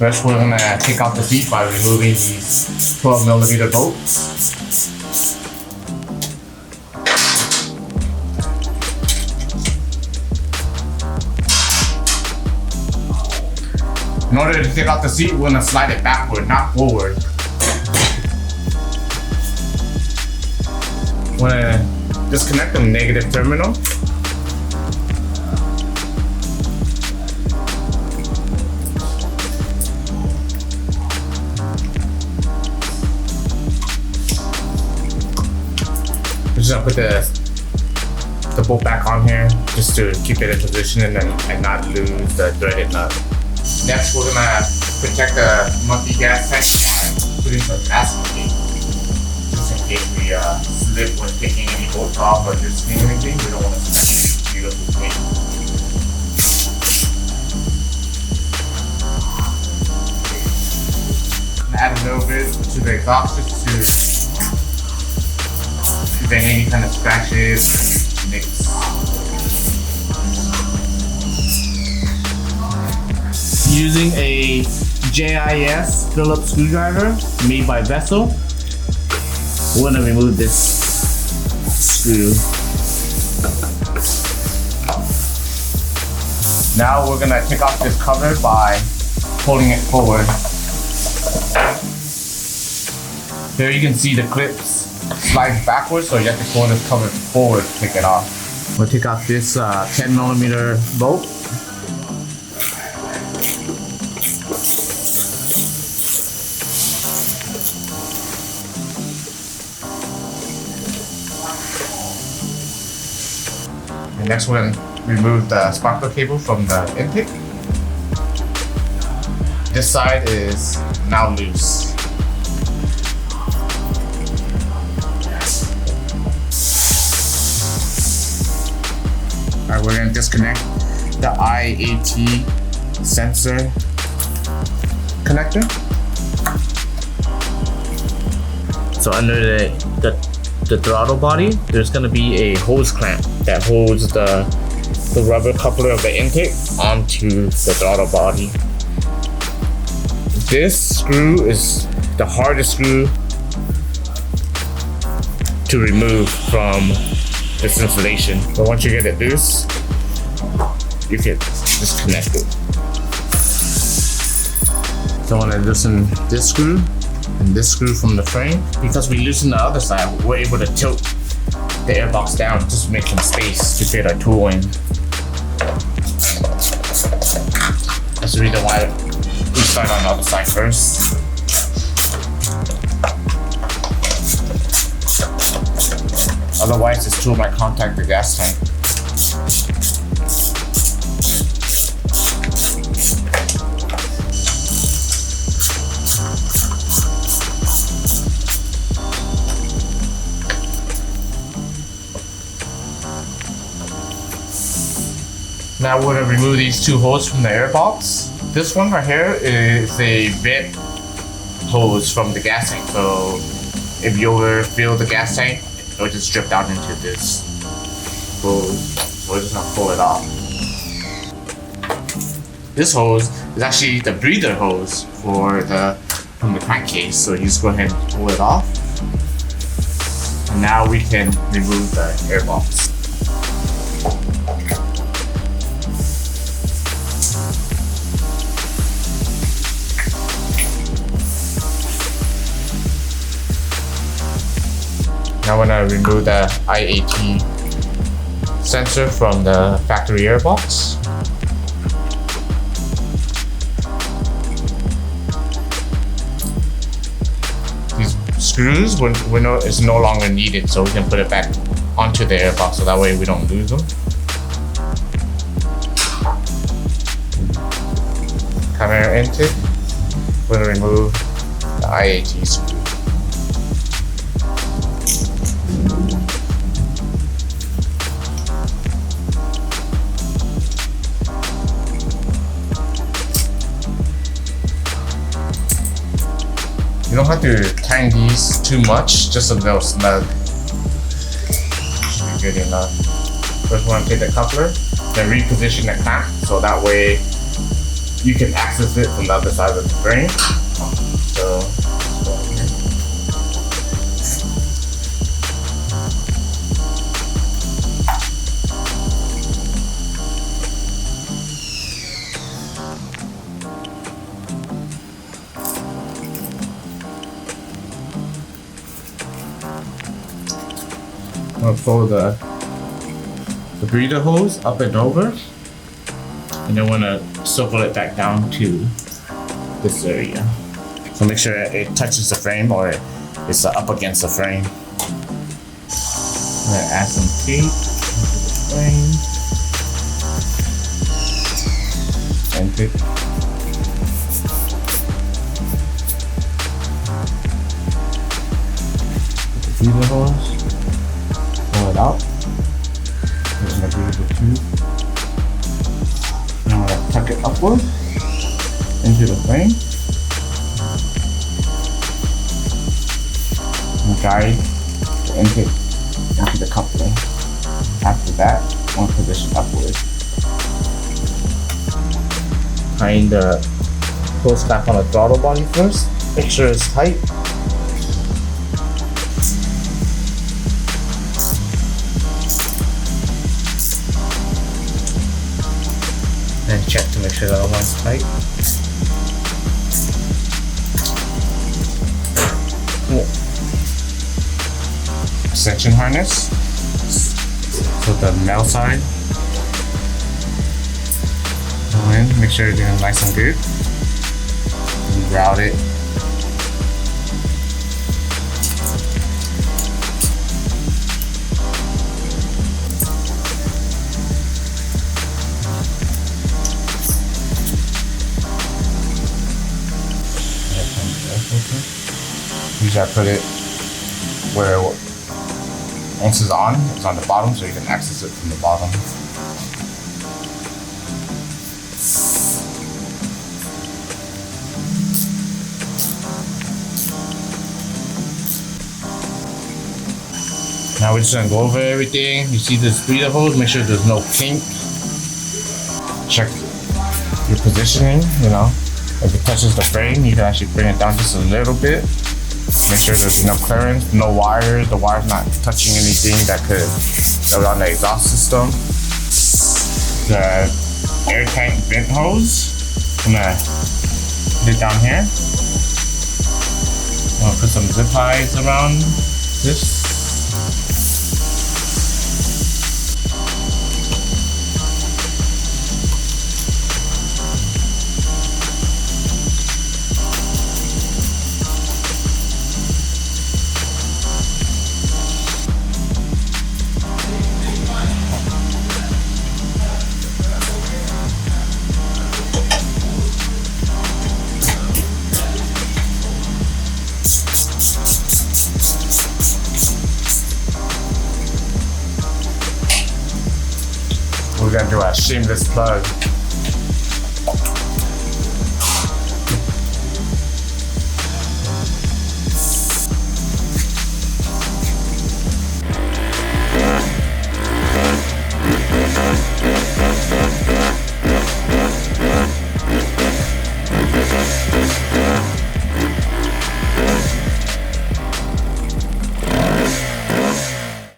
First, we're gonna take out the seat by removing these 12mm bolts. In order to take out the seat, we're gonna slide it backward, not forward. We're gonna disconnect the negative terminal. We're just gonna put the bolt back on here just to keep it in position and not lose the threaded nut. Next, we're gonna protect the monthly gas tank by putting some masking tape, just in case we slip when taking any bolts off or just anything. We don't want to snap it with tape. Add a little bit to the exhaust just to prevent any kind of scratches, nicks. Using a JIS Phillips screwdriver made by Vessel, we're gonna remove this screw. Now we're gonna take off this cover by pulling it forward. Here you can see the clips slide backwards, so you have to pull this cover forward to take it off. We'll take out this 10mm bolt. And next we're going to remove the sparkler cable from the intake. This side is now loose. Alright, we're going to disconnect the IAT sensor connector. So under the throttle body, there's going to be a hose clamp that holds the rubber coupler of the intake onto the throttle body. This screw is the hardest screw to remove from this installation. But once you get it loose, you can disconnect it. So I'm gonna loosen this screw and this screw from the frame. Because we loosen the other side, we're able to tilt the airbox down just to make some space to fit our tool in. That's the reason why we start on the other side first. Otherwise, this tool might contact the gas tank. Now we're going to remove these two holes from the airbox. This one right here is a vent hose from the gas tank. So if you overfill the gas tank, it'll just drip down into this hose. So we're just going to pull it off. This hose is actually the breather hose from the crankcase. So you just go ahead and pull it off. And now we can remove the airbox. Now I'm going to remove the IAT sensor from the factory airbox. These screws is no longer needed, so we can put it back onto the airbox so that way we don't lose them. Chimera intake, we're going to remove the IAT screw. You don't have to tighten these too much, just a little snug. Should be good enough. First, we're going to take the coupler, then reposition the clamp so that way you can access it from the other side of the frame. So, I'm gonna fold the breather hose up and over, and then want to circle it back down to this area. So make sure it touches the frame or it's up against the frame. I'm gonna add some tape to the frame. And pick. Put the breather hose. Pull it out. Put it in the breather tube. And I'm gonna tuck it upward into the frame. And guide the intake into the coupling. After that, one position upward. Tying the hose back on the throttle body first. Make sure it's tight. And check to make sure the other one's tight. Cool. Extension harness. So the metal side. Go in, make sure you're doing nice and good. And route it. Usually I put it where once it's on the bottom, so you can access it from the bottom. Now we're just gonna go over everything. You see this breather hose, make sure there's no kink. Check your positioning, you know. If it touches the frame, you can actually bring it down just a little bit. Make sure there's enough clearance, no wires, the wire's not touching anything that could go on the exhaust system. The air tank vent hose, I'm gonna put it down here. I'm gonna put some zip ties around this. We're gonna do a shameless plug.